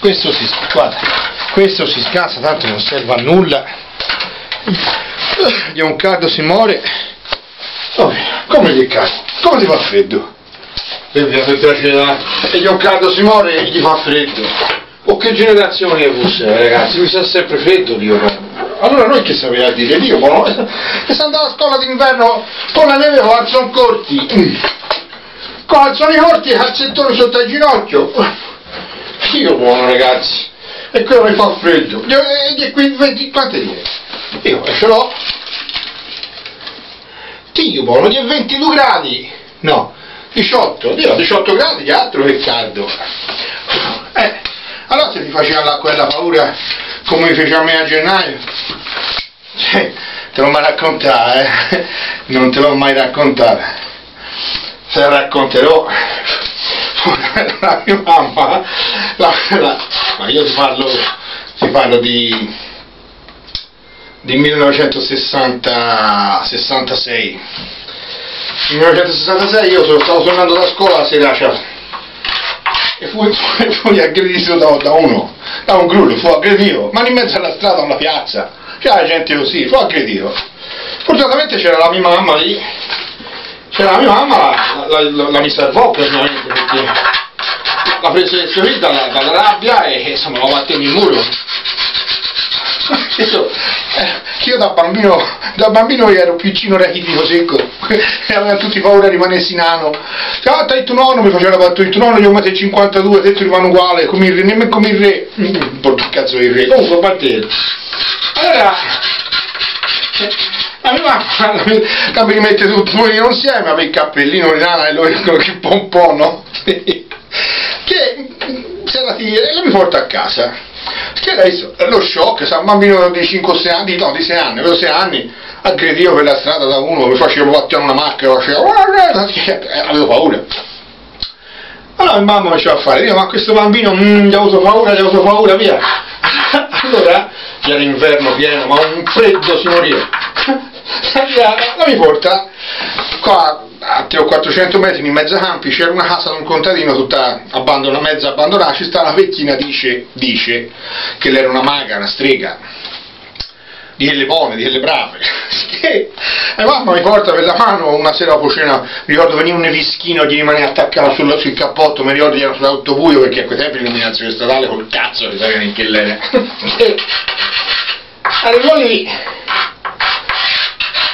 questo si scassa, tanto non serve a nulla. Gli un caldo si muore. Come gli caldo? Come si fa freddo? E gli un caldo si muore e gli fa freddo. O che generazione è questa, ragazzi? Mi sa sempre freddo, Dio. Allora noi che sapeva dire? Dio, che se andava a scuola d'inverno con la neve con calzoni corti, calzoni corti e calzettoni sotto il ginocchio. Dio buono, ragazzi. E quello mi fa freddo. E qui 20, quante dire? Io ce l'ho. Dio buono, gli 22 gradi. No, 18. Dio, 18 gradi, che altro che caldo. Allora se mi faceva quella paura come mi fece a me a gennaio, te l'ho mai raccontata, non te l'ho mai raccontata. Se la racconterò, la mia mamma, ma io ti parlo di 1966. Nel 1966 io stavo tornando da scuola la sera, e fui aggredito da un gruppo, fu aggredito, ma in mezzo alla strada, una piazza, c'era la gente così, fu aggredito. Fortunatamente c'era la mia mamma lì, la mi salvò praticamente, perché la prese dalla rabbia e insomma la batté nel muro. Io da bambino ero piccino rachitico secco e avevano tutti paura di rimanessi nano. T'hai tu nonno, mi faceva la battuta, tu nonno io 1,52 m, te tu rimane uguale, come il re, nemmeno come il re. Porca cazzo il re. Comunque partito. Allora la mia mamma mi rimette tutto insieme, aveva il cappellino di nana e lui con il pompono che se la tira e la mi porta a casa. Che adesso lo shock, sa un bambino di 5-6 anni, no di 6 anni, avevo 6 anni, aggredivo per la strada da uno, mi faceva battere una macchina, avevo paura. Allora mamma mi faceva fare, io ma questo bambino, gli ho avuto paura, via. Allora, era inverno pieno, ma un freddo si moriva. La mi porta qua a 300-400 metri in mezzo a campi, c'era una casa di un contadino tutta mezza abbandonata, ci sta una vecchina, dice che lei era una maga, una strega, di quelle buone, di quelle brave. E mamma mi porta per la mano una sera dopo cena, mi ricordo veniva un nevischino, gli rimaneva attaccato sul cappotto, mi ricordo che era sull'auto buio, perché a quei tempi l'illuminazione statale col cazzo che sapeva che l'era. Arrivo lì,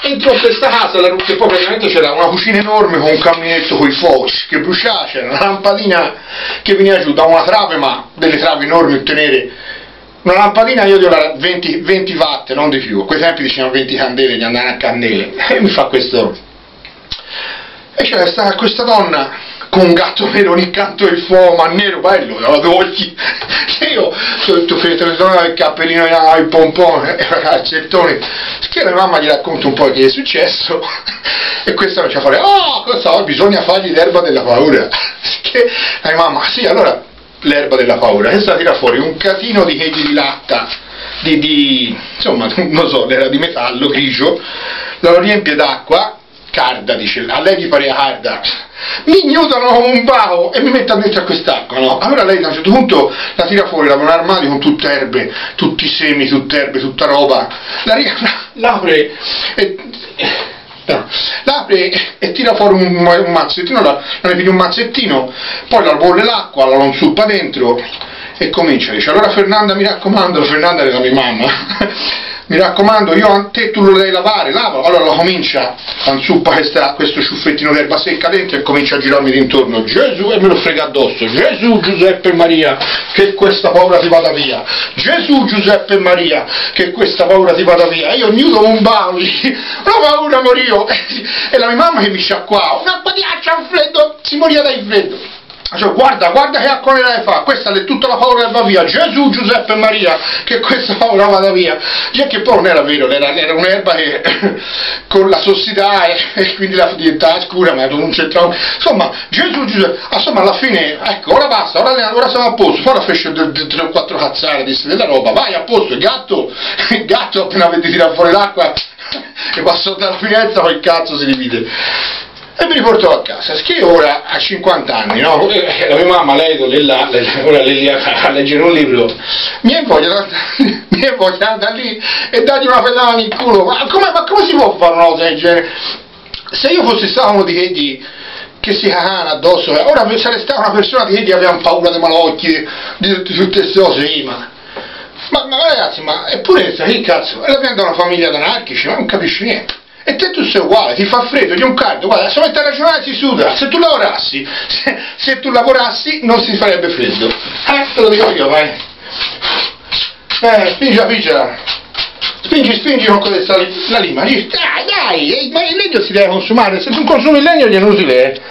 entro in questa casa, che poi praticamente c'era una cucina enorme con un caminetto con i fuochi che bruciava, c'era una lampadina che veniva giù da una trave, ma delle travi enormi, tutte nere, una lampadina io dico 20 watt, non di più, a quei tempi dicevano 20 candele, gli andavano a candele, e mi fa questo, e c'era stata questa donna con un gatto nero ogni canto del fuoco, ma nero, bello, dava due occhi, e io sotto il cappellino, il pompone, e il calzettone, che la mamma gli racconta un po' che è successo, e questa non ci fa fare, cosa bisogna fargli l'erba della paura, che la mamma, sì, allora l'erba della paura, questa tira fuori un catino di chegli di latta, insomma, non so, era di metallo grigio, lo riempie d'acqua, carda, dice, a lei gli pareva carda, mi ignutano come un baco e mi mettono dentro a quest'acqua, no? Allora lei a un certo punto la tira fuori da un armadio con tutte erbe, tutti i semi, tutte erbe, tutta roba, l'apre e tira fuori un mazzettino, la ne piglia un mazzettino, poi la bolle l'acqua, la non suppa dentro e comincia, dice, allora Fernanda mi raccomando, Fernanda era mia mamma, mi raccomando, io a te tu lo devi lavare, lava, allora la comincia, ansuppa questo ciuffettino d'erba secca dentro e comincia a girarmi d'intorno, Gesù, e me lo frega addosso, Gesù, Giuseppe e Maria, che questa paura ti vada via, Gesù, Giuseppe e Maria, che questa paura ti vada via, io nudo un bauli, una paura morivo, e la mia mamma che mi sciacquava, un'acqua di accia, un freddo, si moriva dal freddo. Cioè, guarda che acqua ne fa, questa è tutta la paura che va via, Gesù, Giuseppe e Maria, che questa paura vada via, già che poi non era vero, era un'erba che con la sossità e quindi la diventava scura, ma non c'entrava, insomma, Gesù, Giuseppe, insomma alla fine, ecco, ora basta, ora siamo a posto, poi la fece 3 o 4 cazzate, disse della roba, vai a posto, il gatto appena vedi tirare fuori l'acqua e passò dalla finestra, poi il cazzo si divide. e mi riportò a casa. Che ora ha 50 anni, no? La mia mamma, lei là, ora lei lì a leggere un libro, mi è voglia di andare lì e dargli una pedana nel culo. Ma come si può fare una cosa del genere? Se io fossi stato uno di quelli che si cagano addosso, ora sarei stata una persona di quelli che avevano paura dei malocchi, di tutte queste cose, sì, ma ragazzi, ma eppure che cazzo, la viene da una famiglia di anarchici, ma non capisci niente. E te tu sei uguale, ti fa freddo, ti un caldo, guarda, se metti a ragionare si suda, se tu lavorassi non si farebbe freddo. Te lo dico io, vai. Spingi con questa la lima, dai, ma il legno si deve consumare, se tu consumi il legno glielo usi lei.